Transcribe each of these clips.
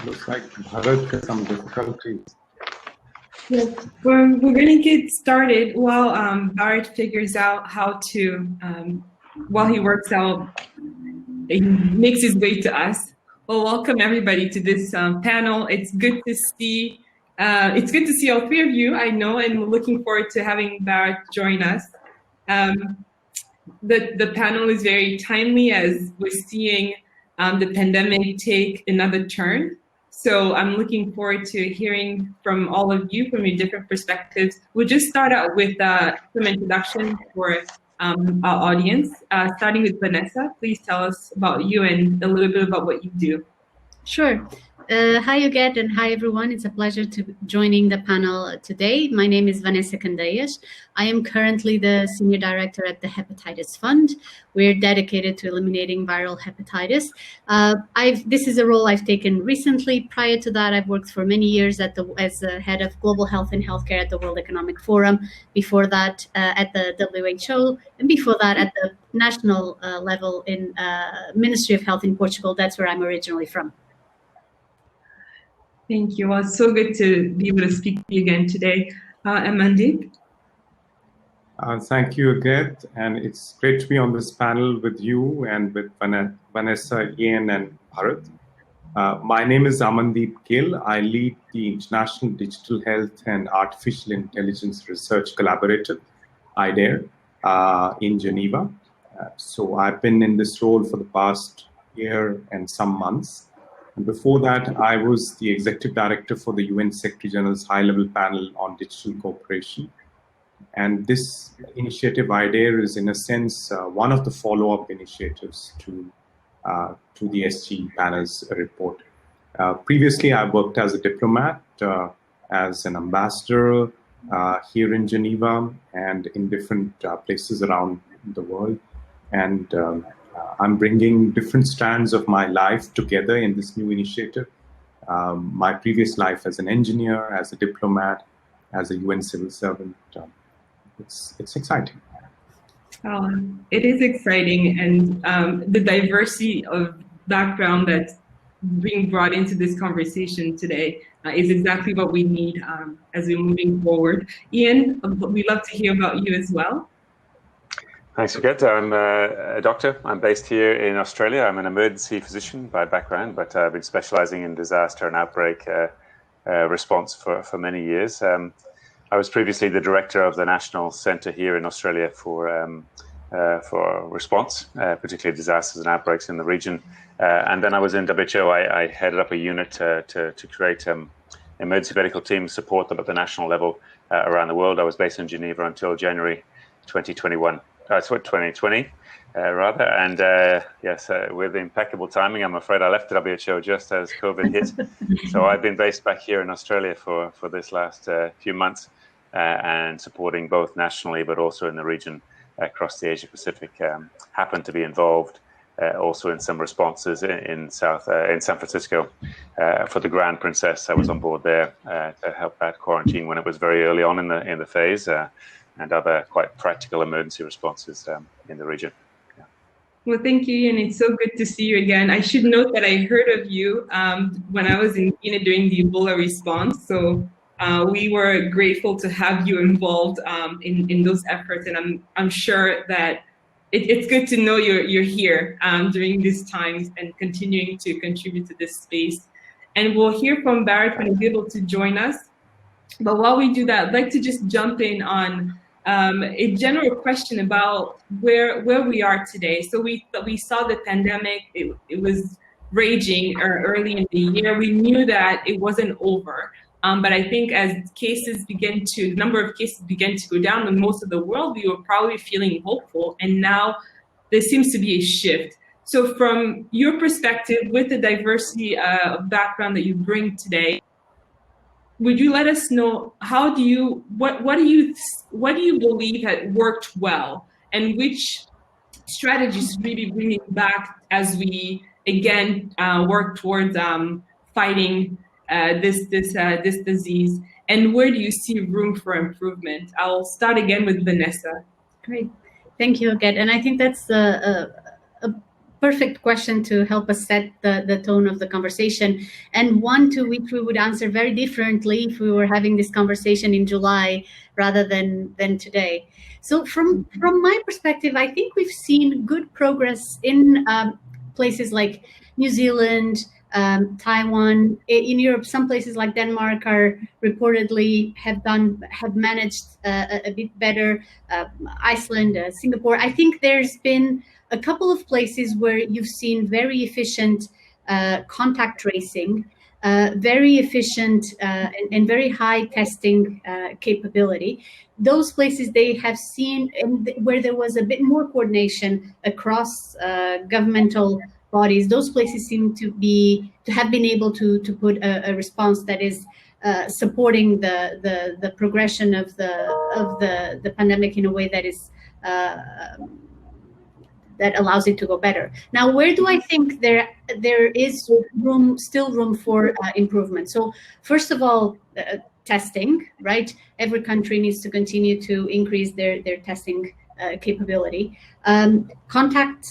Looks like Bharat has some difficulties. Yes, we're going to get started while Bharat figures out how to, while he works out, he makes his way to us. Well, welcome everybody to this panel. It's good to see. It's good to see all three of you, I know, and we're looking forward to having Bharat join us. The panel is very timely as we're seeing the pandemic take another turn. So I'm looking forward to hearing from all of you from your different perspectives. We'll just start out with some introduction for our audience, starting with Vanessa. Please tell us about you and a little bit about what you do. Sure. Hi, Uget, and hi, everyone. It's a pleasure to joining the panel today. My name is Vanessa Candeias. I am currently the Senior Director at the Hepatitis Fund. We're dedicated to eliminating viral hepatitis. This is a role I've taken recently. Prior to that, I've worked for many years as the head of global health and healthcare at the World Economic Forum. Before that, at the WHO, and before that, at the national level in Ministry of Health in Portugal. That's where I'm originally from. Thank you. Well, it's so good to be able to speak to you again today. Amandeep? Thank you, Uget, and it's great to be on this panel with you and with Vanessa, Ian, and Bharat. My name is Amandeep Gill. I lead the International Digital Health and Artificial Intelligence Research Collaborative, IDARE, in Geneva. So I've been in this role for the past year and some months. And before that, I was the Executive Director for the UN Secretary General's High-Level Panel on Digital Cooperation. And this initiative, IDARE, is in a sense one of the follow-up initiatives to the SG panel's report. Previously, I worked as a diplomat, as an ambassador here in Geneva and in different places around the world. And I'm bringing different strands of my life together in this new initiative. My previous life as an engineer, as a diplomat, as a UN civil servant. It's exciting. It is exciting, and the diversity of background that's being brought into this conversation today is exactly what we need as we're moving forward. Ian, we'd love to hear about you as well. Thanks, Uget. I'm a doctor. I'm based here in Australia. I'm an emergency physician by background, but I've been specializing in disaster and outbreak response for many years. I was previously the director of the National Centre here in Australia for response, particularly disasters and outbreaks in the region. And then I was in WHO. I headed up a unit to create emergency medical teams, support them at the national level around the world. I was based in Geneva until January 2021. 2020, rather. And yes, with impeccable timing, I'm afraid I left the WHO just as COVID hit. So I've been based back here in Australia for this last few months and supporting both nationally, but also in the region across the Asia Pacific. Happened to be involved also in some responses in San Francisco for the Grand Princess. I was on board there to help that quarantine when it was very early on in the phase. And other quite practical emergency responses in the region. Yeah. Well, thank you, Ian. It's so good to see you again. I should note that I heard of you when I was in Guinea during the Ebola response. So we were grateful to have you involved in those efforts. And I'm sure that it's good to know you're here during these times and continuing to contribute to this space. And we'll hear from Bharat when he's able to join us. But while we do that, I'd like to just jump in on a general question about where we are today. So we saw the pandemic, it was raging early in the year. We knew that it wasn't over. But I think as the number of cases began to go down in most of the world, we were probably feeling hopeful. And now there seems to be a shift. So from your perspective, with the diversity of background that you bring today, would you let us know what do you believe had worked well, and which strategies should we be bringing back as we again work towards fighting this disease, and where do you see room for improvement? I'll start again with Vanessa. Great, thank you, Uget. And I think that's perfect question to help us set the tone of the conversation, and one to which we would answer very differently if we were having this conversation in July rather than today. So from my perspective, I think we've seen good progress in places like New Zealand, Taiwan. In Europe, some places like Denmark are reportedly have managed a bit better. Iceland, Singapore. I think there's been a couple of places where you've seen very efficient contact tracing, very efficient and very high testing capability. Those places they have seen, and where there was a bit more coordination across governmental bodies, those places seem to have been able to put a response that is supporting the progression of the pandemic in a way that is that allows it to go better. Now, where do I think there is still room for improvement? So first of all, testing, right? Every country needs to continue to increase their testing capability. Contact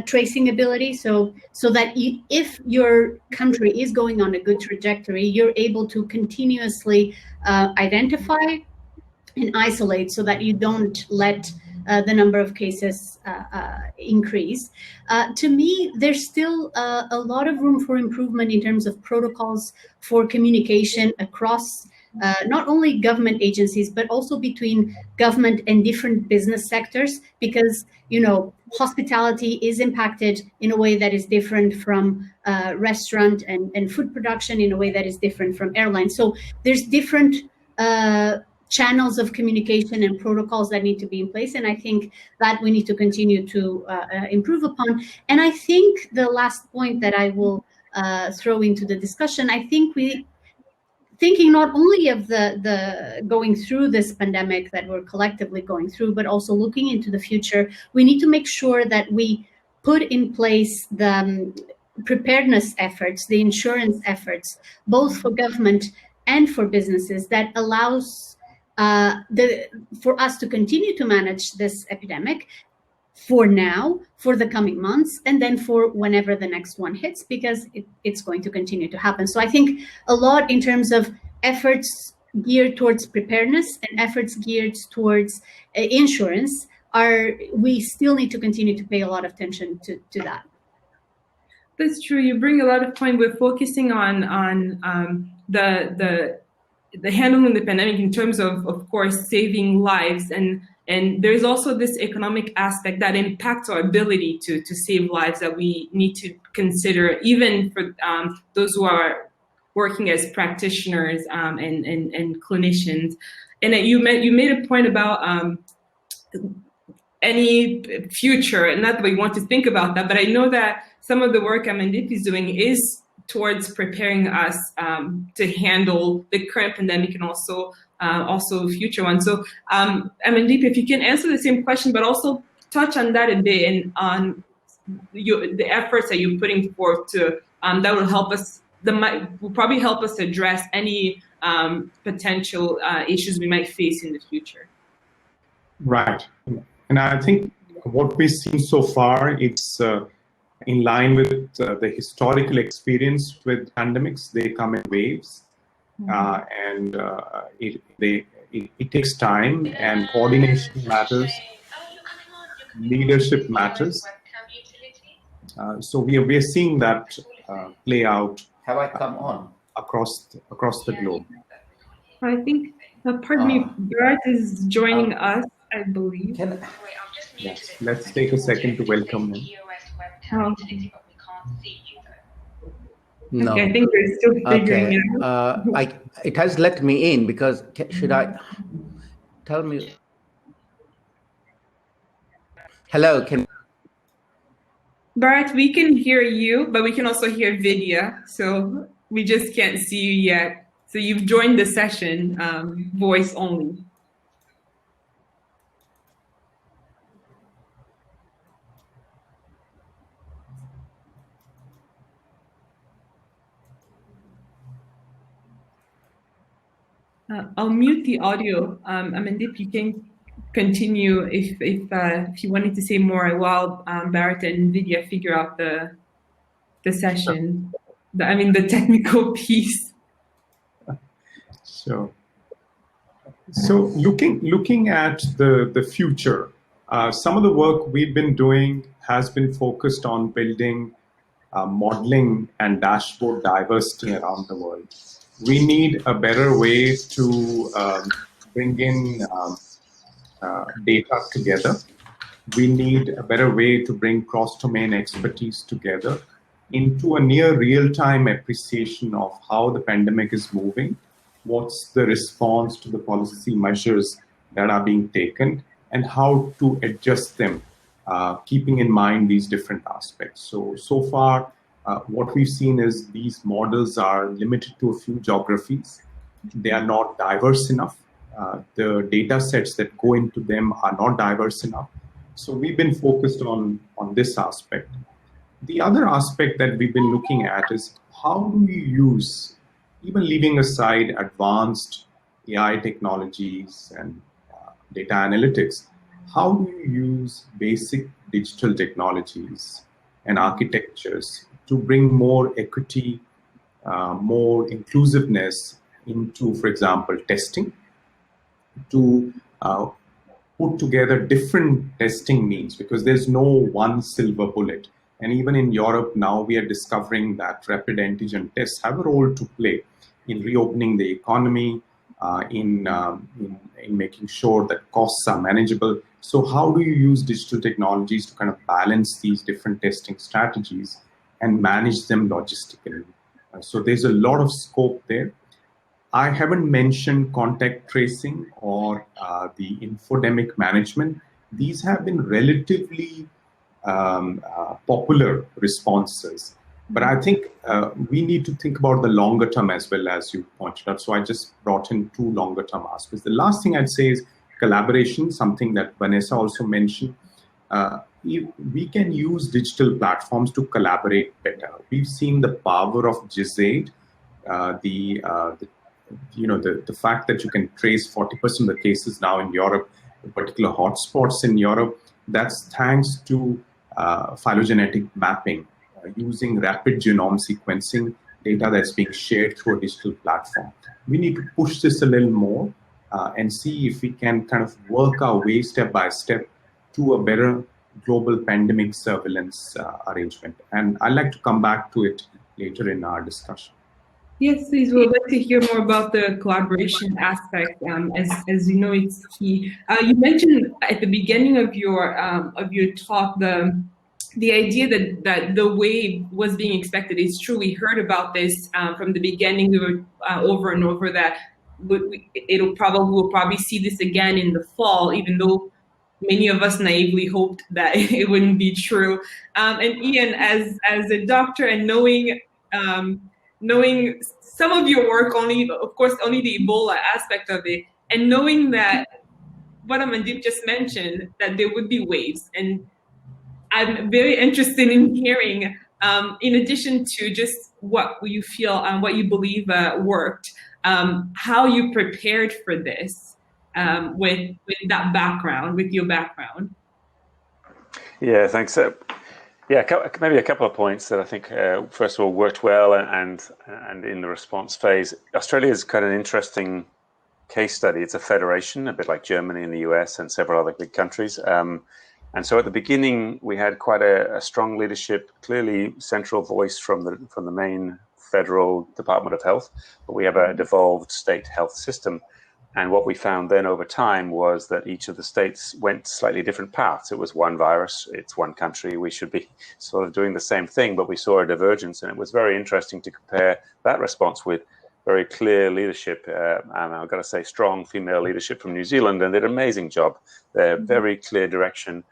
tracing ability, so that if your country is going on a good trajectory, you're able to continuously identify and isolate so that you don't let the number of cases increase. To me, there's still a lot of room for improvement in terms of protocols for communication across not only government agencies, but also between government and different business sectors, because, hospitality is impacted in a way that is different from restaurant and food production, in a way that is different from airlines. So there's different channels of communication and protocols that need to be in place. And I think that we need to continue to improve upon. And I think the last point that I will throw into the discussion, I think thinking not only of the going through this pandemic that we're collectively going through, but also looking into the future, we need to make sure that we put in place the preparedness efforts, the insurance efforts, both for government and for businesses, that allows for us to continue to manage this epidemic for now, for the coming months, and then for whenever the next one hits, because it's going to continue to happen. So I think a lot in terms of efforts geared towards preparedness and efforts geared towards insurance we still need to continue to pay a lot of attention to that. That's true. You bring a lot of point. We're focusing on the handling the pandemic in terms of course, saving lives, and there's also this economic aspect that impacts our ability to save lives that we need to consider, even for those who are working as practitioners and clinicians. And you made a point about any future, and not that we want to think about that, but I know that some of the work Amandip is doing is towards preparing us to handle the current pandemic and also future ones. So Amandip, if you can answer the same question, but also touch on that a bit and on the efforts that you're putting forth to that will help us. Will probably help us address any potential issues we might face in the future. Right, and I think what we've seen so far, it's in line with the historical experience with pandemics. They come in waves, and it takes time, and coordination matters, leadership matters. So we are seeing that play out. Have I come on? Across the globe. I think, pardon me, Bharat is joining us, I believe. Yes, let's take a second to welcome him. No. Okay, I think we're still figuring it out. It has let me in because should I tell me? Hello, Bharat, we can hear you, but we can also hear Vidya, so we just can't see you yet. So you've joined the session, voice only. I'll mute the audio. Amandip, you can continue if you wanted to say more while Barrett and Vidya figure out the session. The technical piece. So looking at the future, some of the work we've been doing has been focused on building modeling and dashboard diversity around the world. We need a better way to bring in data together. We need a better way to bring cross-domain expertise together into a near real-time appreciation of how the pandemic is moving, what's the response to the policy measures that are being taken, and how to adjust them, keeping in mind these different aspects. So far, what we've seen is these models are limited to a few geographies. They are not diverse enough. The data sets that go into them are not diverse enough. So we've been focused on this aspect. The other aspect that we've been looking at is how do we use, even leaving aside advanced AI technologies and data analytics, how do you use basic digital technologies and architectures to bring more equity, more inclusiveness into, for example, testing, to put together different testing needs, because there's no one silver bullet. And even in Europe now, we are discovering that rapid antigen tests have a role to play in reopening the economy, in making sure that costs are manageable. So how do you use digital technologies to kind of balance these different testing strategies and manage them logistically? So there's a lot of scope there. I haven't mentioned contact tracing or the infodemic management. These have been relatively popular responses. But I think we need to think about the longer term as well, as you pointed out. So I just brought in two longer term aspects. The last thing I'd say is collaboration, something that Vanessa also mentioned. We can use digital platforms to collaborate better. We've seen the power of GISAID, the fact that you can trace 40% of the cases now in Europe, particular hotspots in Europe. That's thanks to phylogenetic mapping, using rapid genome sequencing data that's being shared through a digital platform. We need to push this a little more and see if we can kind of work our way step by step to a better global pandemic surveillance arrangement. And I'd like to come back to it later in our discussion. Yes, please. We'd like to hear more about the collaboration aspect. As you know, it's key. You mentioned at the beginning of your talk the idea that the wave was being expected. It's true. We heard about this from the beginning. We were over and over that we'll probably see this again in the fall, even though many of us naively hoped that it wouldn't be true. And Ian, as a doctor and knowing some of your work, only the Ebola aspect of it, and knowing that what Amandeep just mentioned, that there would be waves. And I'm very interested in hearing, in addition to just what you feel and what you believe worked, how you prepared for this with that background, with your background. Yeah, thanks. Maybe a couple of points that I think, first of all, worked well and in the response phase. Australia is kind of an interesting case study. It's a federation, a bit like Germany and the US and several other big countries. And so at the beginning, we had quite a strong leadership, clearly central voice from the main federal Department of Health, but we have a devolved state health system. And what we found then over time was that each of the states went slightly different paths. It was one virus, it's one country, we should be sort of doing the same thing, but we saw a divergence. And it was very interesting to compare that response with very clear leadership, and I've got to say strong female leadership from New Zealand, and did an amazing job. Very clear direction,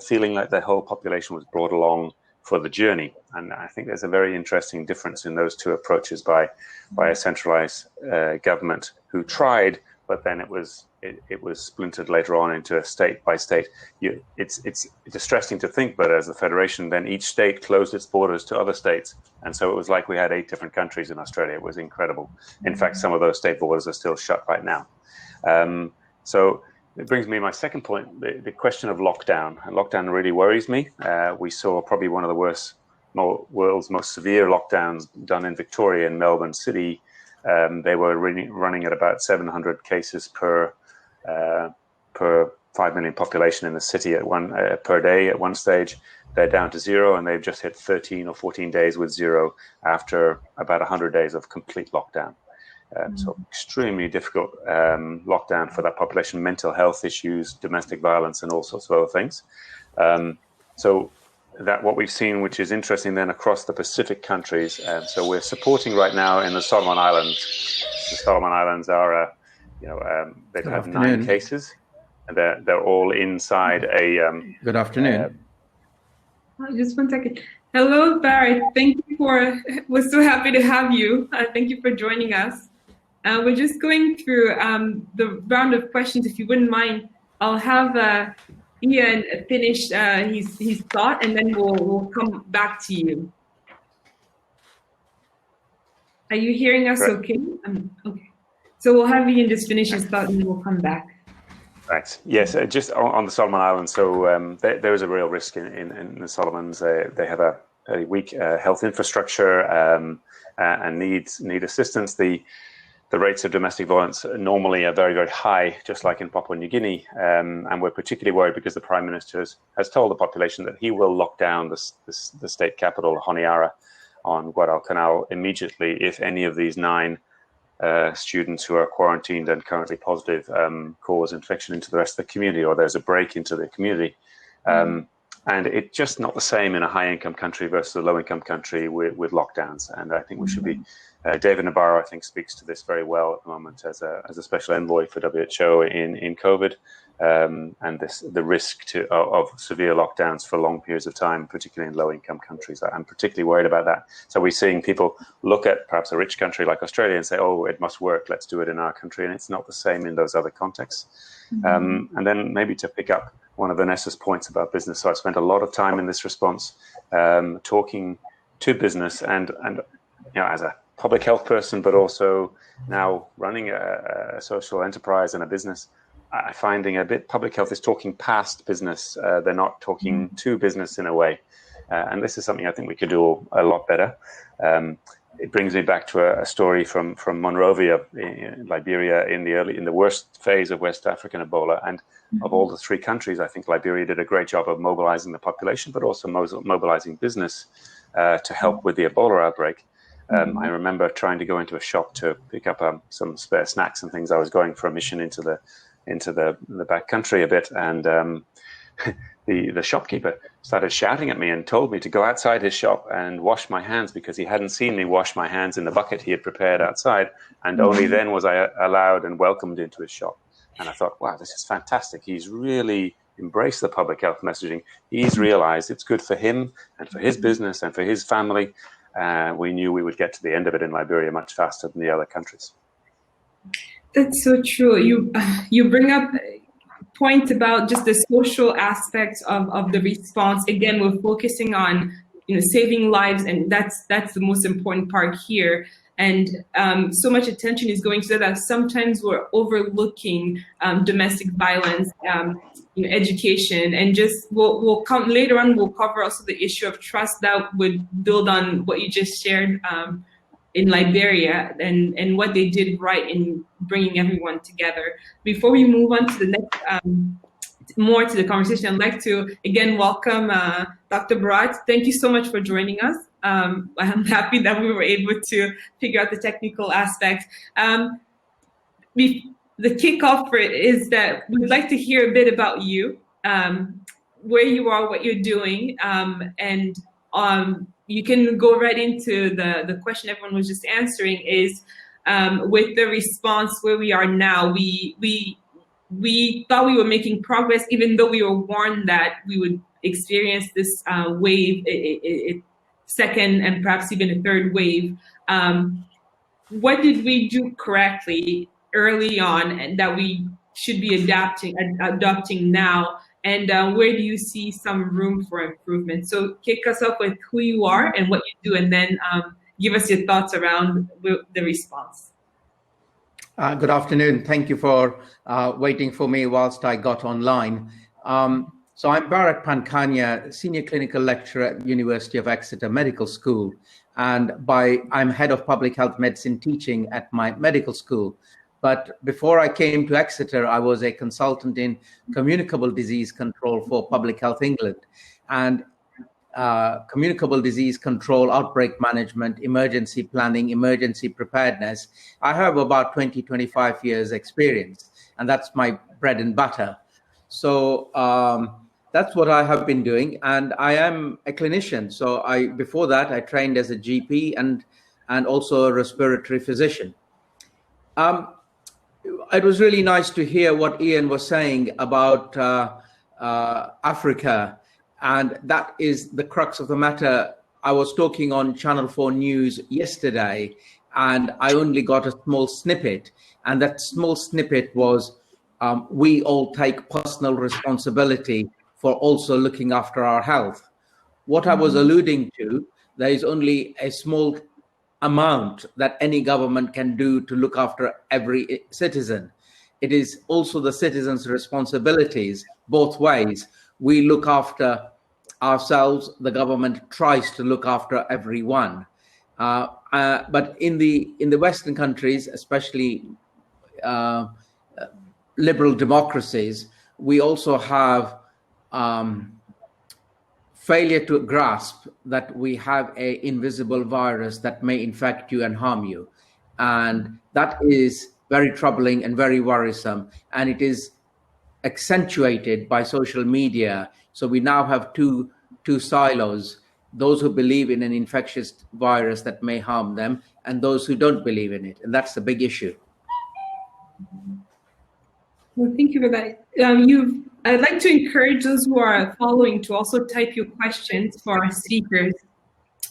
feeling like the whole population was brought along for the journey. And I think there's a very interesting difference in those two approaches by a centralized government who tried, but then it was splintered later on into a state by state. It's distressing to think, but as a federation, then each state closed its borders to other states. And so it was like we had 8 different countries in Australia. It was incredible. In fact, some of those state borders are still shut right now. So it brings me to my second point, the question of lockdown. And lockdown really worries me. We saw probably one of the world's most severe lockdowns done in Victoria and Melbourne City. They were running at about 700 cases per 5 million population in the city per day at one stage. They're down to zero, and they've just hit 13 or 14 days with zero after about 100 days of complete lockdown. So extremely difficult lockdown for that population, mental health issues, domestic violence, and all sorts of other things. So that what we've seen, which is interesting then across the Pacific countries. So we're supporting right now in the Solomon Islands. The Solomon Islands are, they've had 9 cases, and they're all inside a. Good afternoon. Just 1 second. Hello, Barry. We're so happy to have you. Thank you for joining us. We're just going through the round of questions. If you wouldn't mind, I'll have Ian finish his thought, and then we'll come back to you. Are you hearing us? Right. Okay? Okay. So we'll have Ian just finish his thought, and then we'll come back. Right. Yes, just on the Solomon Islands. So there is a real risk in the Solomons. They have a weak health infrastructure and need assistance. The rates of domestic violence normally are very, very high, just like in Papua New Guinea. And we're particularly worried because the Prime Minister has told the population that he will lock down the state capital, Honiara, on Guadalcanal immediately if any of these 9 students who are quarantined and currently positive cause infection into the rest of the community, or there's a break into the community. And it's just not the same in a high-income country versus a low-income country with lockdowns. And I think we should be. David Nabarro, I think, speaks to this very well at the moment as a special envoy for WHO in COVID, and the risk of severe lockdowns for long periods of time, particularly in low-income countries. I'm particularly worried about that. So we're seeing people look at perhaps a rich country like Australia and say, "Oh, it must work. Let's do it in our country," and it's not the same in those other contexts. And then maybe to pick up one of Vanessa's points about business. So I spent a lot of time in this response talking to business and as a public health person, but also now running a social enterprise and a business, I'm finding public health is talking past business. They're not talking to business in a way. And this is something I think we could do a lot better. It brings me back to a story from Monrovia, in Liberia, in the worst phase of West African Ebola. And of all the 3 countries, I think Liberia did a great job of mobilizing the population, but also mobilizing business to help with the Ebola outbreak. I remember trying to go into a shop to pick up some spare snacks and things. I was going for a mission into the back country a bit, and the shopkeeper started shouting at me and told me to go outside his shop and wash my hands because he hadn't seen me wash my hands in the bucket he had prepared outside, and only then was I allowed and welcomed into his shop. And I thought, wow, this is fantastic. He's really embraced the public health messaging. He's realized it's good for him and for his business and for his family. We knew we would get to the end of it in Liberia much faster than the other countries. That's so true. You bring up a point about just the social aspects of the response. Again, we're focusing on saving lives, and that's the most important part here. And so much attention is going to that. Sometimes we're overlooking domestic violence, education, and just we'll come later on. We'll cover also the issue of trust that would build on what you just shared in Liberia and what they did right in bringing everyone together. Before we move on to the next more to the conversation, I'd like to again welcome Dr. Barat. Thank you so much for joining us. I'm happy that we were able to figure out the technical aspects. The kickoff for it is that we'd like to hear a bit about you, where you are, what you're doing, and you can go right into the question everyone was just answering is with the response where we are now. We thought we were making progress, even though we were warned that we would experience this wave, second and perhaps even a third wave. What did we do correctly early on and that we should be adopting now? And where do you see some room for improvement? So kick us off with who you are and what you do, and then give us your thoughts around the response. Good afternoon. Thank you for waiting for me whilst I got online. So I'm Bharat Pankania, Senior Clinical Lecturer at University of Exeter Medical School, and I'm Head of Public Health Medicine Teaching at my medical school. But before I came to Exeter, I was a consultant in communicable disease control for Public Health England. And communicable disease control, outbreak management, emergency planning, emergency preparedness. I have about 20, 25 years experience, and that's my bread and butter. So that's what I have been doing. And I am a clinician. So before that, I trained as a GP and also a respiratory physician. It was really nice to hear what Ian was saying about Africa. And that is the crux of the matter. I was talking on Channel 4 News yesterday, and I only got a small snippet. And that small snippet was, we all take personal responsibility for also looking after our health. What I was alluding to, there is only a small amount that any government can do to look after every citizen. It is also the citizens' responsibilities both ways. We look after ourselves, the government tries to look after everyone. But in the Western countries, especially liberal democracies, we also have failure to grasp that we have an invisible virus that may infect you and harm you. And that is very troubling and very worrisome. And it is accentuated by social media. So we now have two silos, those who believe in an infectious virus that may harm them and those who don't believe in it. And that's the big issue. Well, thank you for that. I'd like to encourage those who are following to also type your questions for our speakers.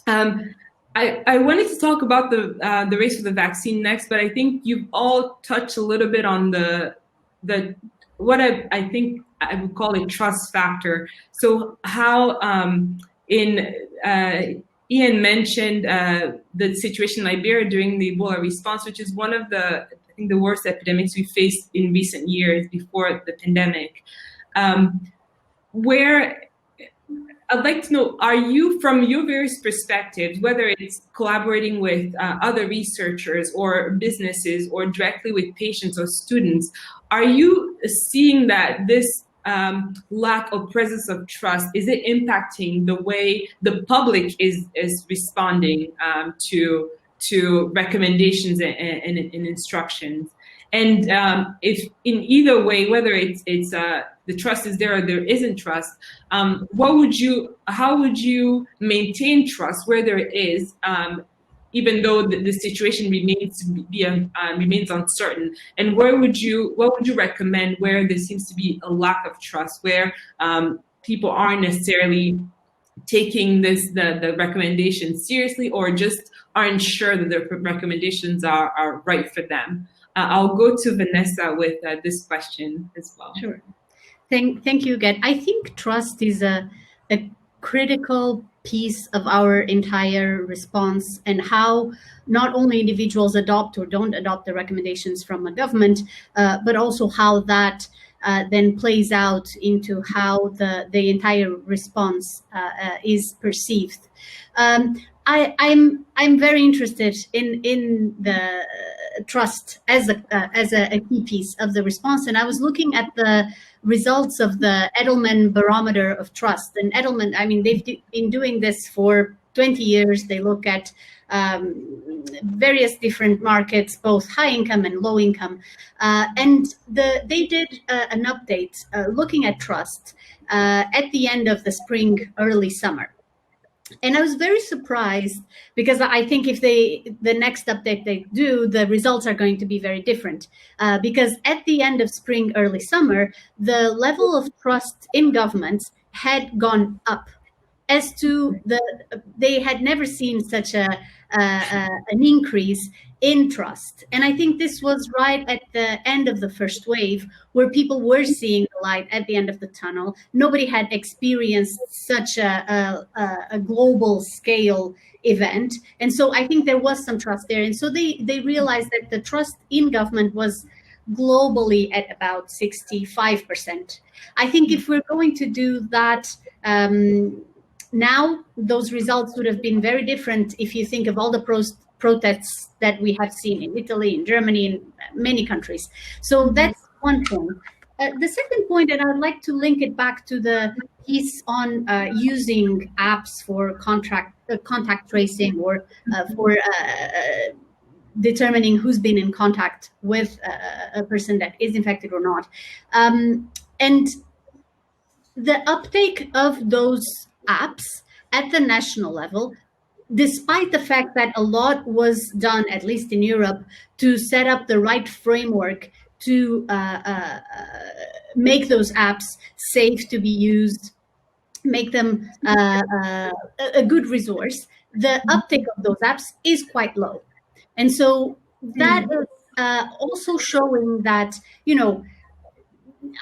I wanted to talk about the race for the vaccine next, but I think you've all touched a little bit on the what I think I would call a trust factor. So how Ian mentioned the situation in Liberia during the Ebola response, which is one of the worst epidemics we faced in recent years before the pandemic. Where I'd like to know, are you, from your various perspectives, whether it's collaborating with other researchers or businesses or directly with patients or students, are you seeing that this lack of presence of trust, is it impacting the way the public is responding to recommendations and instructions? And if in either way, whether it's the trust is there or there isn't trust, how would you maintain trust where there is, even though the situation remains uncertain? And what would you recommend where there seems to be a lack of trust, where people aren't necessarily taking the recommendations seriously or just aren't sure that the recommendations are right for them? I'll go to Vanessa with this question as well. Sure. Thank you again. I think trust is a critical piece of our entire response, and how not only individuals adopt or don't adopt the recommendations from a government, but also how that then plays out into how the entire response is perceived. I'm very interested in the trust as a key piece of the response, and I was looking at the results of the Edelman Barometer of Trust. And Edelman, I mean, they've been doing this for 20 years. They look at various different markets, both high income and low income, and they did an update looking at trust at the end of the spring, early summer. And I was very surprised, because I think if the next update they do, the results are going to be very different. Because at the end of spring, early summer, the level of trust in governments had gone up. As to they had never seen such an increase in trust. And I think this was right at the end of the first wave, where people were seeing, the light at the end of the tunnel. Nobody had experienced such a global scale event. And so I think there was some trust there. And so they realized that the trust in government was globally at about 65%. I think if we're going to do that now, those results would have been very different if you think of all the protests that we have seen in Italy, in Germany, in many countries. So that's one point. The second point, and I'd like to link it back to the piece on using apps for contact tracing or for determining who's been in contact with a person that is infected or not. And the uptake of those apps at the national level, despite the fact that a lot was done, at least in Europe, to set up the right framework to make those apps safe to be used, make them a good resource, the uptake of those apps is quite low. And so that is also showing that,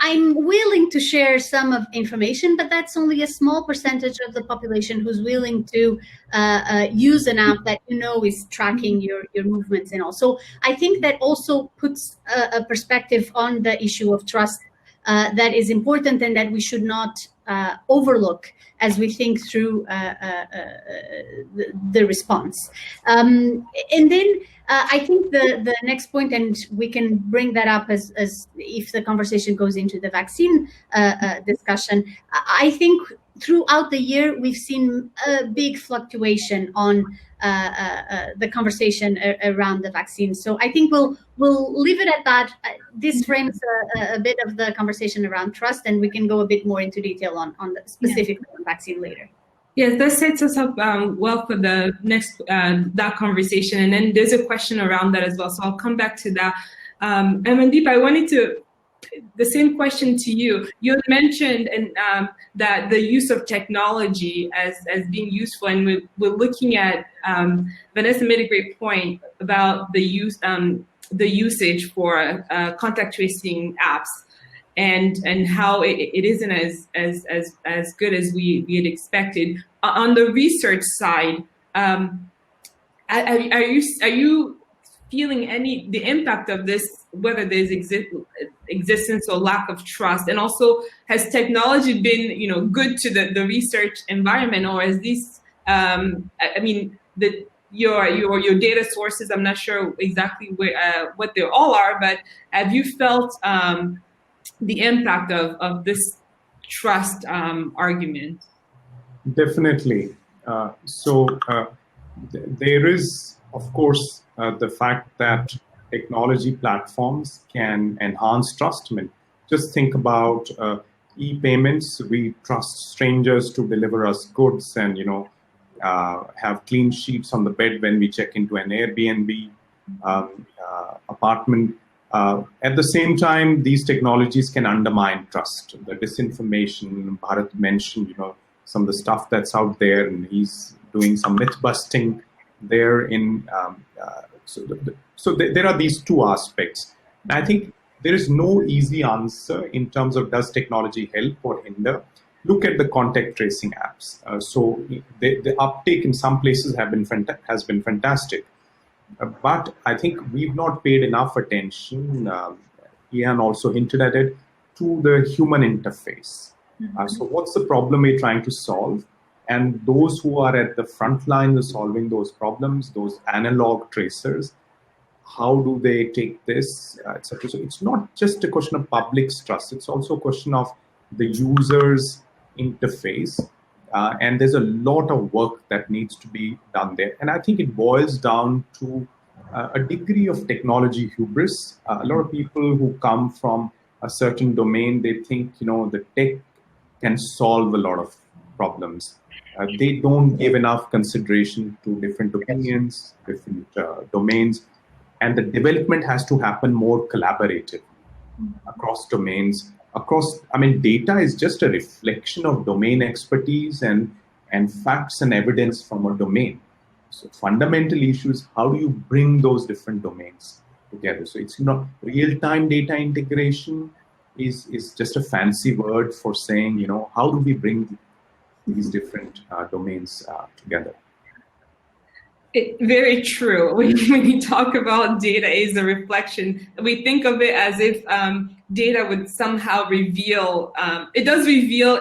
I'm willing to share some of information, but that's only a small percentage of the population who's willing to use an app that is tracking your movements and all. So I think that also puts a perspective on the issue of trust that is important and that we should not overlook as we think through the response. And then I think the next point, and we can bring that up as if the conversation goes into the vaccine discussion, I think throughout the year we've seen a big fluctuation on the conversation around the vaccine. So I think we'll leave it at that. This frames a bit of the conversation around trust, and we can go a bit more into detail on the specific vaccine later. Yes, that sets us up well for the next that conversation. And then there's a question around that as well. So I'll come back to that. And Mandeep, I wanted to the same question to you. You had mentioned that the use of technology as being useful, and we're looking at Vanessa made a great point about the usage for contact tracing apps. And how it isn't as good as we had expected. On the research side, are you feeling the impact of this, whether there's existence or lack of trust? And also, has technology been good to the research environment, or is this your data sources? I'm not sure exactly what they all are, but have you felt the impact of this trust argument? Definitely. There is, of course, the fact that technology platforms can enhance trust. I mean, just think about e-payments. We trust strangers to deliver us goods and, have clean sheets on the bed when we check into an Airbnb apartment. At the same time, these technologies can undermine trust. The disinformation, Bharat mentioned, some of the stuff that's out there, and he's doing some myth busting there. So there are these two aspects. And I think there is no easy answer in terms of does technology help or hinder. Look at the contact tracing apps. So the uptake in some places has been fantastic. But I think we've not paid enough attention, Ian also hinted at it, to the human interface. So what's the problem we're trying to solve? And those who are at the front line of solving those problems, those analog tracers, how do they take this, etc. So it's not just a question of public's trust, it's also a question of the user's interface. And there's a lot of work that needs to be done there. And I think it boils down to a degree of technology hubris. A lot of people who come from a certain domain, they think, the tech can solve a lot of problems. They don't give enough consideration to different opinions, different domains. And the development has to happen more collaborative across domains. Data is just a reflection of domain expertise and facts and evidence from a domain. So fundamental issue is how do you bring those different domains together? So it's not real-time data integration, is just a fancy word for saying, how do we bring these different domains together? Very true. When you talk about data is a reflection, we think of it as if data would somehow reveal, it does reveal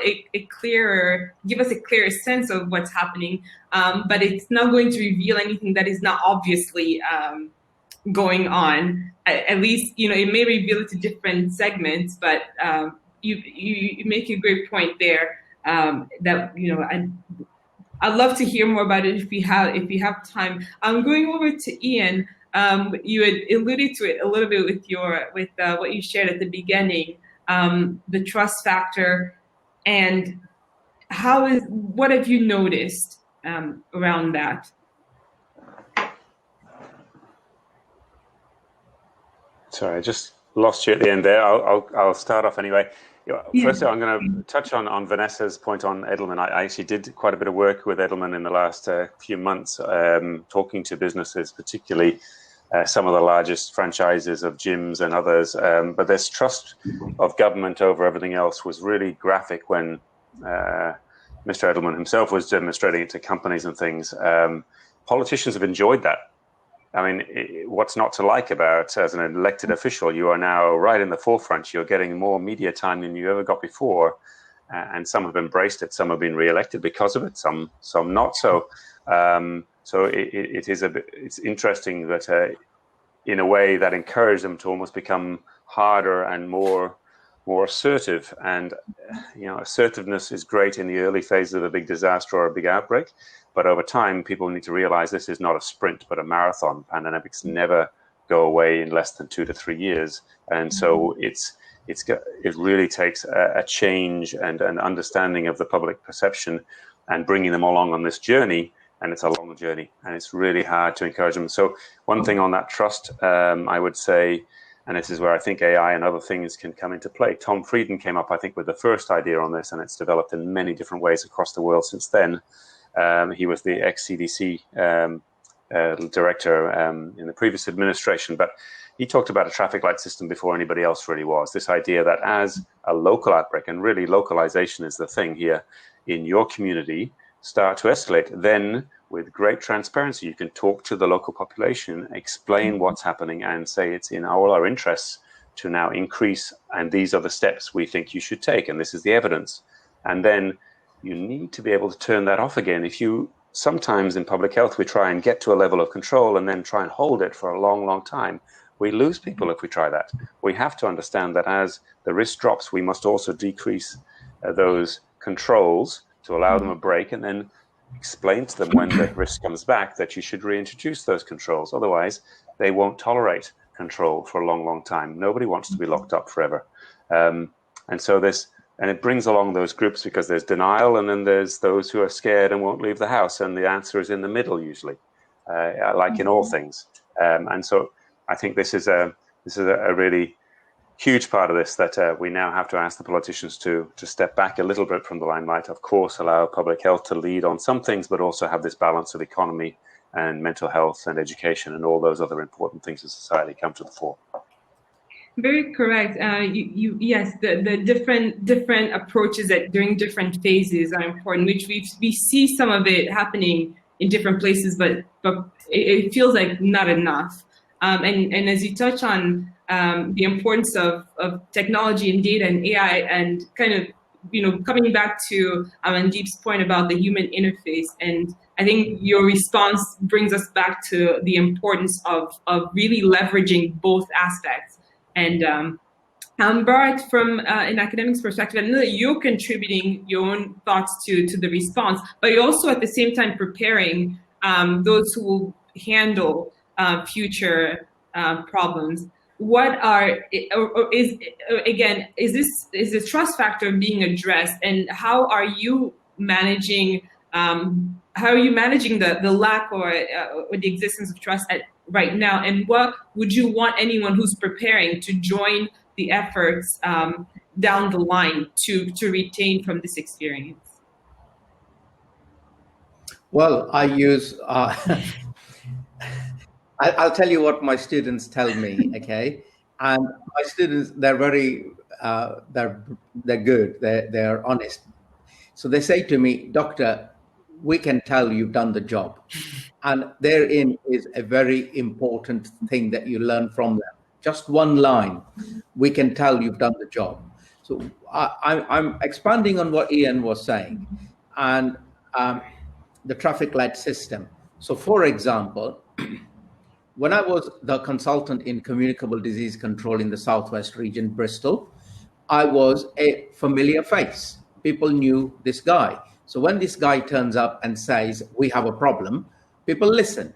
give us a clearer sense of what's happening, but it's not going to reveal anything that is not obviously going on. At least, it may reveal it to different segments, but you make a great point there, that, I'd love to hear more about it if you have time. I'm going over to Ian. You had alluded to it a little bit with what you shared at the beginning, the trust factor, and what have you noticed around that? Sorry, I just lost you at the end there. I'll start off anyway. Firstly, I'm going to touch on Vanessa's point on Edelman. I actually did quite a bit of work with Edelman in the last few months, talking to businesses, particularly some of the largest franchises of gyms and others. But this trust of government over everything else was really graphic when Mr. Edelman himself was demonstrating it to companies and things. Politicians have enjoyed that. I mean, what's not to like about, as an elected official, you are now right in the forefront. You're getting more media time than you ever got before, and some have embraced it. Some have been re-elected because of it. Some not so. So it's interesting that in a way that encouraged them to almost become harder and more assertive. And assertiveness is great in the early phases of a big disaster or a big outbreak. But over time, people need to realize this is not a sprint, but a marathon. Pandemics never go away in less than 2 to 3 years. And so it really takes a change and an understanding of the public perception and bringing them along on this journey. And it's a long journey, and it's really hard to encourage them. So one thing on that trust, I would say, and this is where I think AI and other things can come into play. Tom Frieden came up, I think, with the first idea on this, and it's developed in many different ways across the world since then. He was the ex-CDC director in the previous administration, but he talked about a traffic light system before anybody else really was. This idea that as a local outbreak, and really localization is the thing here, in your community, start to escalate, then with great transparency, you can talk to the local population, explain what's happening, and say it's in all our interests to now increase, and these are the steps we think you should take, and this is the evidence. And then you need to be able to turn that off again. Sometimes in public health, we try and get to a level of control and then try and hold it for a long, long time. We lose people if we try that. We have to understand that as the risk drops, we must also decrease those controls to allow them a break, and then explain to them when the risk comes back that you should reintroduce those controls. Otherwise, they won't tolerate control for a long, long time. Nobody wants to be locked up forever. And it brings along those groups because there's denial, and then there's those who are scared and won't leave the house. And the answer is in the middle, usually, like in all things. And so I think this is a really huge part of this, that we now have to ask the politicians to step back a little bit from the limelight. Of course, allow public health to lead on some things, but also have this balance of economy and mental health and education and all those other important things in society come to the fore. Very correct. Yes, the different approaches during different phases are important, which we see some of it happening in different places, but it feels like not enough. And as you touch on the importance of technology and data and AI, and kind of coming back to Amandeep's point about the human interface, and I think your response brings us back to the importance of really leveraging both aspects. And Bharat, from an academic's perspective, I know that you're contributing your own thoughts to the response, but you're also at the same time preparing those who will handle future problems. What is the trust factor being addressed, and how are you managing the lack or the existence of trust right now, and what would you want anyone who's preparing to join the efforts down the line to retain from this experience? Well, I use I'll tell you what my students tell me, okay? And my students, they're very they're good, they're honest. So they say to me, "Doctor, we can tell you've done the job." And therein is a very important thing that you learn from them. Just one line, "We can tell you've done the job." So I'm expanding on what Ian was saying, and the traffic light system. So for example, when I was the consultant in communicable disease control in the Southwest region, Bristol, I was a familiar face. People knew this guy. So when this guy turns up and says, "We have a problem," people listen.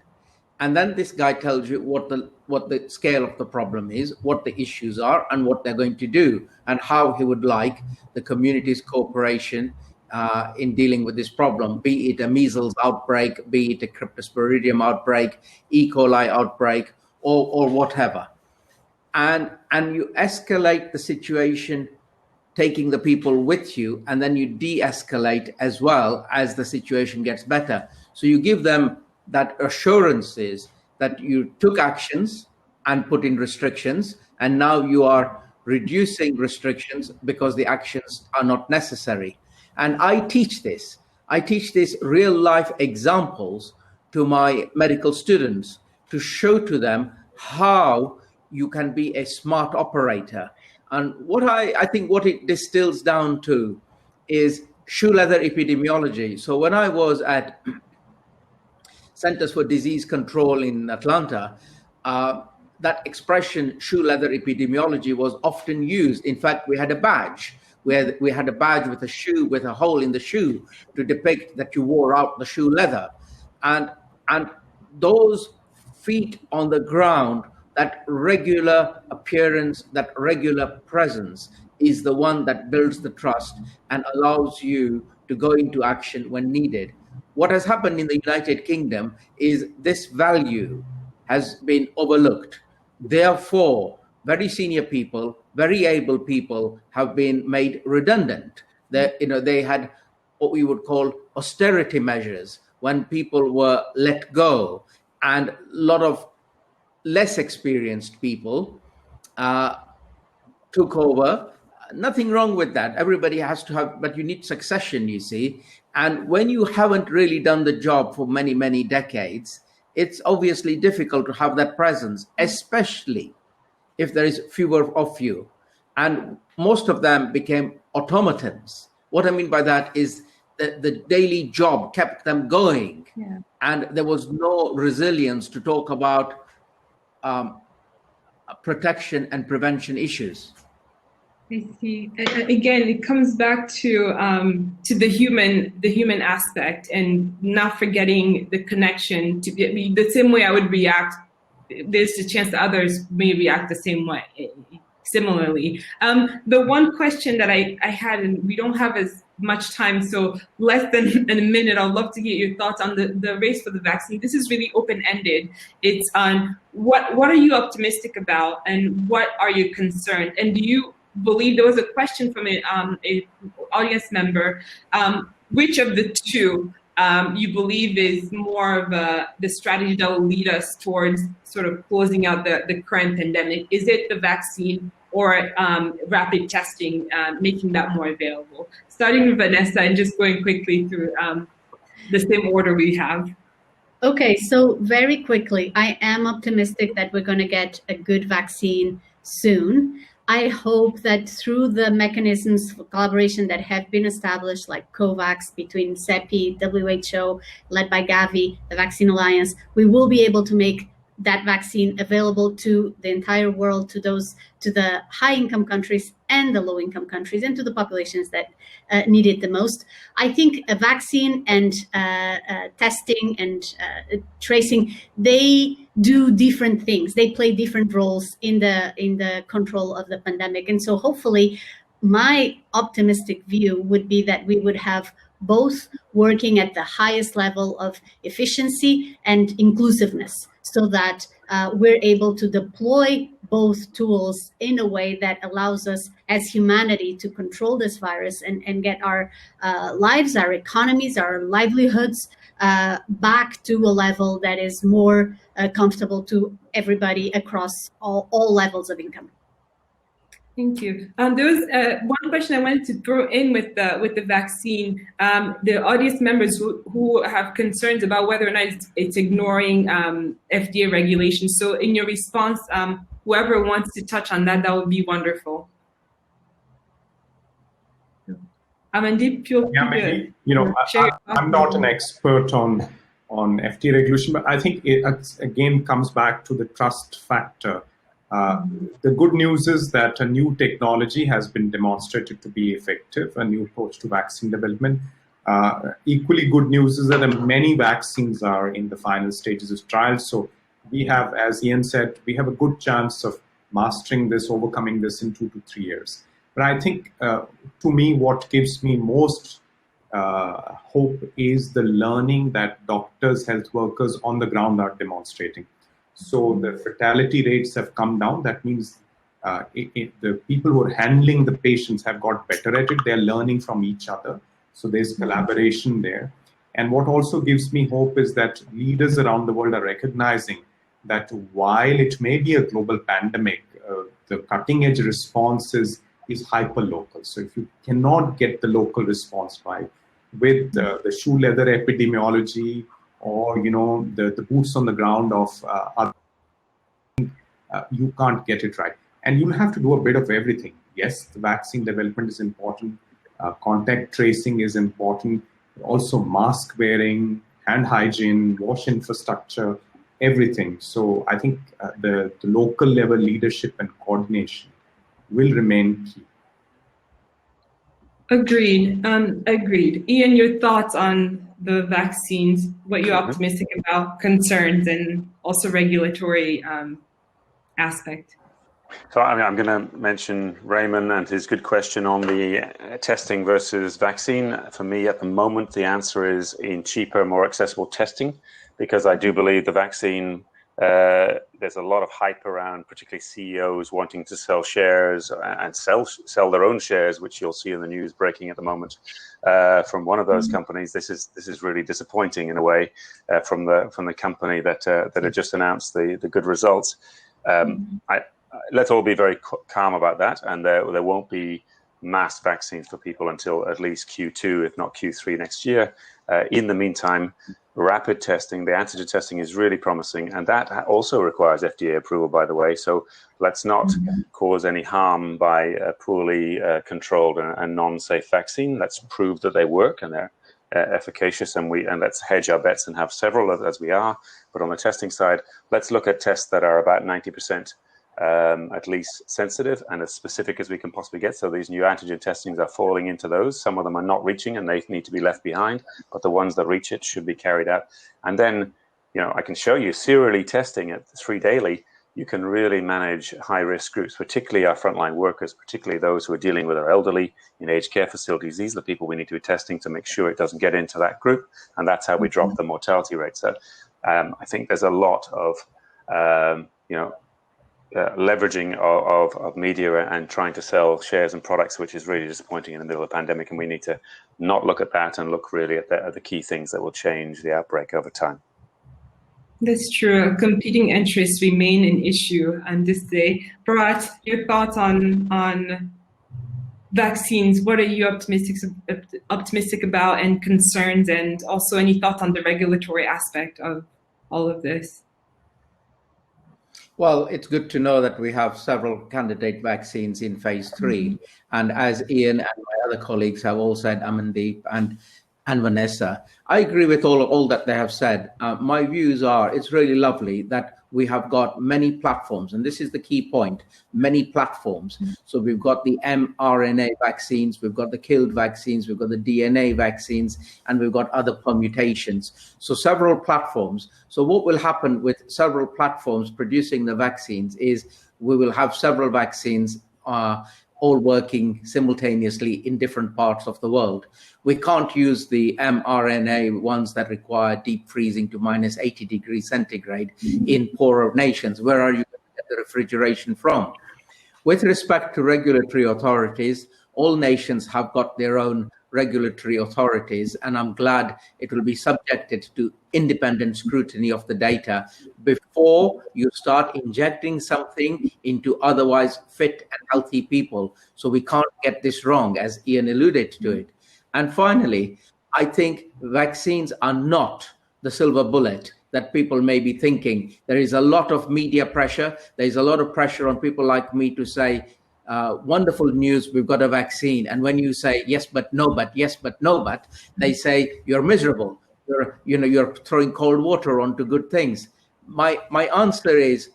And then this guy tells you what the scale of the problem is, what the issues are, and what they're going to do, and how he would like the community's cooperation in dealing with this problem, be it a measles outbreak, be it a cryptosporidium outbreak, E. coli outbreak, or whatever. And you escalate the situation, taking the people with you, and then you de-escalate as well as the situation gets better. So you give them that assurances that you took actions and put in restrictions, and now you are reducing restrictions because the actions are not necessary. And I teach this real life examples to my medical students to show to them how you can be a smart operator. And what I think what it distills down to is shoe leather epidemiology. So when I was at Centers for Disease Control in Atlanta, that expression shoe leather epidemiology was often used. In fact, we had a badge where we had a badge with a shoe with a hole in the shoe to depict that you wore out the shoe leather. And those feet on the ground, that regular appearance, that regular presence is the one that builds the trust and allows you to go into action when needed. What has happened in the United Kingdom is this value has been overlooked. Therefore, very senior people, very able people have been made redundant. They had what we would call austerity measures when people were let go, and a lot of less experienced people took over. Nothing wrong with that. Everybody has to have, but you need succession, you see. And when you haven't really done the job for many, many decades, it's obviously difficult to have that presence, especially if there is fewer of you. And most of them became automatons. What I mean by that is that the daily job kept them going. Yeah. And there was no resilience to talk about protection and prevention issues. I see. Again, it comes back to the human aspect, and not forgetting the connection. To be the same way I would react, there's a chance that others may react the same way, similarly. The one question that I had, and we don't have as much time, so less than a minute, I'd love to get your thoughts on the race for the vaccine. This is really open-ended. It's on what are you optimistic about, and what are you concerned? And do you believe, there was a question from a audience member, which of the two you believe is more of the strategy that will lead us towards sort of closing out the current pandemic? Is it the vaccine or rapid testing, making that more available? Starting with Vanessa and just going quickly through the same order we have. Okay, so very quickly, I am optimistic that we're going to get a good vaccine soon. I hope that through the mechanisms for collaboration that have been established, like COVAX between CEPI, WHO, led by Gavi, the Vaccine Alliance, we will be able to make that vaccine available to the entire world, to the high-income countries and the low-income countries, and to the populations that need it the most. I think a vaccine and testing and tracing, they do different things. They play different roles in the control of the pandemic. And so hopefully my optimistic view would be that we would have both working at the highest level of efficiency and inclusiveness, so that we're able to deploy both tools in a way that allows us as humanity to control this virus and get our lives, our economies, our livelihoods back to a level that is more comfortable to everybody across all levels of income. Thank you. There was one question I wanted to throw in with the vaccine. The audience members who have concerns about whether or not it's ignoring FDA regulations. So, in your response, whoever wants to touch on that, that would be wonderful. Amandeep, feel free to I'm not an expert on FDA regulation, but I think it again comes back to the trust factor. The good news is that a new technology has been demonstrated to be effective, a new approach to vaccine development. Equally good news is that many vaccines are in the final stages of trials. So we have, as Ian said, we have a good chance of mastering this, overcoming this in 2 to 3 years. But I think, to me, what gives me most hope is the learning that doctors, health workers on the ground are demonstrating. So the fatality rates have come down. That means the people who are handling the patients have got better at it. They're learning from each other. So there's collaboration there. And what also gives me hope is that leaders around the world are recognizing that while it may be a global pandemic, the cutting edge response is hyper-local. So if you cannot get the local response right with the shoe leather epidemiology, or the boots on the ground of you can't get it right, and you'll have to do a bit of everything. Yes, the vaccine development is important, contact tracing is important, also mask wearing, hand hygiene, wash infrastructure, everything. So I think the local level leadership and coordination will remain key. Agreed. Agreed. Ian, your thoughts on the vaccines, what you're optimistic about, concerns, and also regulatory aspect? So I'm going to mention Raymond and his good question on the testing versus vaccine. For me, at the moment, the answer is in cheaper, more accessible testing, because I do believe the vaccine, there's a lot of hype around, particularly CEOs wanting to sell shares and sell their own shares, which you'll see in the news breaking at the moment from one of those companies. This is really disappointing in a way from the company that had just announced the good results. Let's all be very calm about that, and there won't be mass vaccines for people until at least Q2, if not Q3 next year. In the meantime, rapid testing, the antigen testing is really promising, and that also requires FDA approval, by the way. So let's not cause any harm by a poorly controlled and non-safe vaccine. Let's prove that they work and they're efficacious, and let's hedge our bets and have several as we are. But on the testing side, let's look at tests that are about 90% at least sensitive and as specific as we can possibly get. So these new antigen testings are falling into those. Some of them are not reaching and they need to be left behind, but the ones that reach it should be carried out. And then, I can show you serially testing at 3 daily. You can really manage high-risk groups, particularly our frontline workers, particularly those who are dealing with our elderly in aged care facilities. These are the people we need to be testing to make sure it doesn't get into that group, and that's how we drop the mortality rate. So I think there's a lot of, leveraging of media and trying to sell shares and products, which is really disappointing in the middle of a pandemic, and we need to not look at that and look really at the key things that will change the outbreak over time. That's true. Competing interests remain an issue on this day. Bharat, your thoughts on vaccines? What are you optimistic about, and concerns, and also any thoughts on the regulatory aspect of all of this? Well, it's good to know that we have several candidate vaccines in phase 3. And as Ian and my other colleagues have all said, Amandeep and Vanessa, I agree with all that they have said. My views are, it's really lovely that we have got many platforms, and this is the key point, many platforms. So we've got the mRNA vaccines, we've got the killed vaccines, we've got the DNA vaccines, and we've got other permutations. So several platforms. So what will happen with several platforms producing the vaccines is we will have several vaccines all working simultaneously in different parts of the world. We can't use the mRNA ones that require deep freezing to minus 80 degrees centigrade in poorer nations. Where are you going to get the refrigeration from? With respect to regulatory authorities, all nations have got their own regulatory authorities, and I'm glad it will be subjected to independent scrutiny of the data before before you start injecting something into otherwise fit and healthy people. So we can't get this wrong, as Ian alluded to it. And finally, I think vaccines are not the silver bullet that people may be thinking. There is a lot of media pressure. There is a lot of pressure on people like me to say, wonderful news, we've got a vaccine. And when you say yes, but no, but yes, but no, but, they say you're miserable. You're throwing cold water onto good things. My answer is,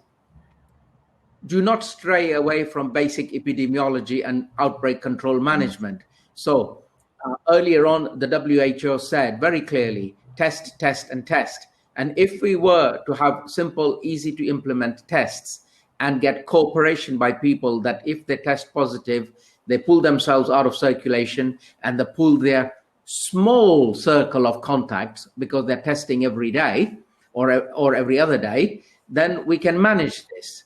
do not stray away from basic epidemiology and outbreak control management. So earlier on, the WHO said very clearly, test, test, and test. And if we were to have simple, easy to implement tests and get cooperation by people that if they test positive, they pull themselves out of circulation and they pull their small circle of contacts because they're testing every day or every other day, then we can manage this.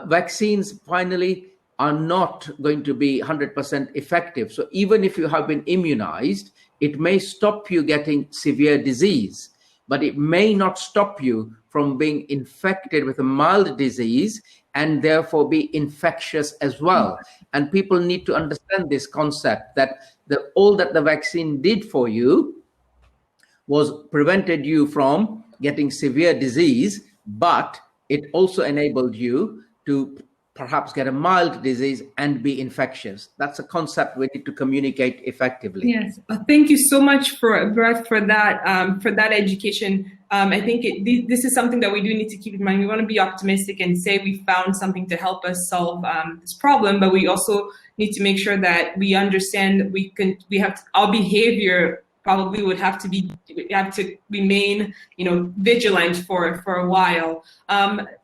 Vaccines, finally, are not going to be 100% effective. So even if you have been immunized, it may stop you getting severe disease, but it may not stop you from being infected with a mild disease and therefore be infectious as well. And people need to understand this concept that all that the vaccine did for you was prevented you from getting severe disease, but it also enabled you to perhaps get a mild disease and be infectious. That's a concept we need to communicate effectively. Yes, thank you so much Bharat, for that education. I think this is something that we do need to keep in mind. We want to be optimistic and say we found something to help us solve this problem, but we also need to make sure that we understand our behavior probably we have to remain, vigilant for a while.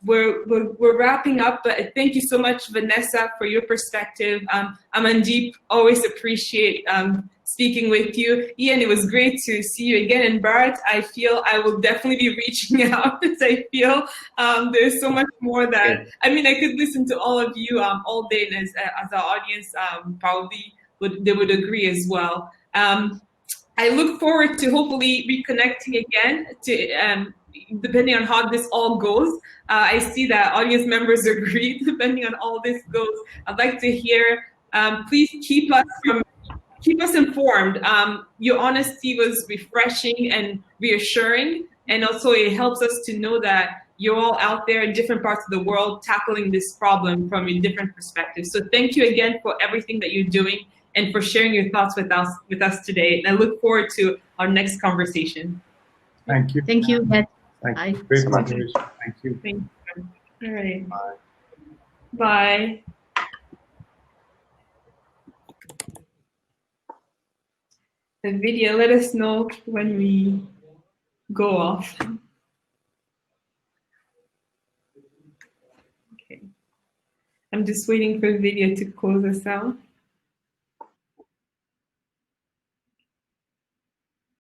We're wrapping up, but thank you so much, Vanessa, for your perspective. Amandeep, always appreciate speaking with you. Ian, it was great to see you again. And Bharat, I feel I will definitely be reaching out because I feel there's so much more that, I could listen to all of you all day, and as our audience probably would agree as well. I look forward to hopefully reconnecting again, depending on how this all goes. I see that audience members agree, depending on how this goes. I'd like to hear, please keep us informed. Your honesty was refreshing and reassuring, and also it helps us to know that you're all out there in different parts of the world tackling this problem from a different perspective. So thank you again for everything that you're doing and for sharing your thoughts with us today. And I look forward to our next conversation. Thank you. Thank you. Thank Bye. you. Great conversation. Thank you. Thank you. All right. Bye. Bye. The video, let us know when we go off. Okay. I'm just waiting for the video to close us out.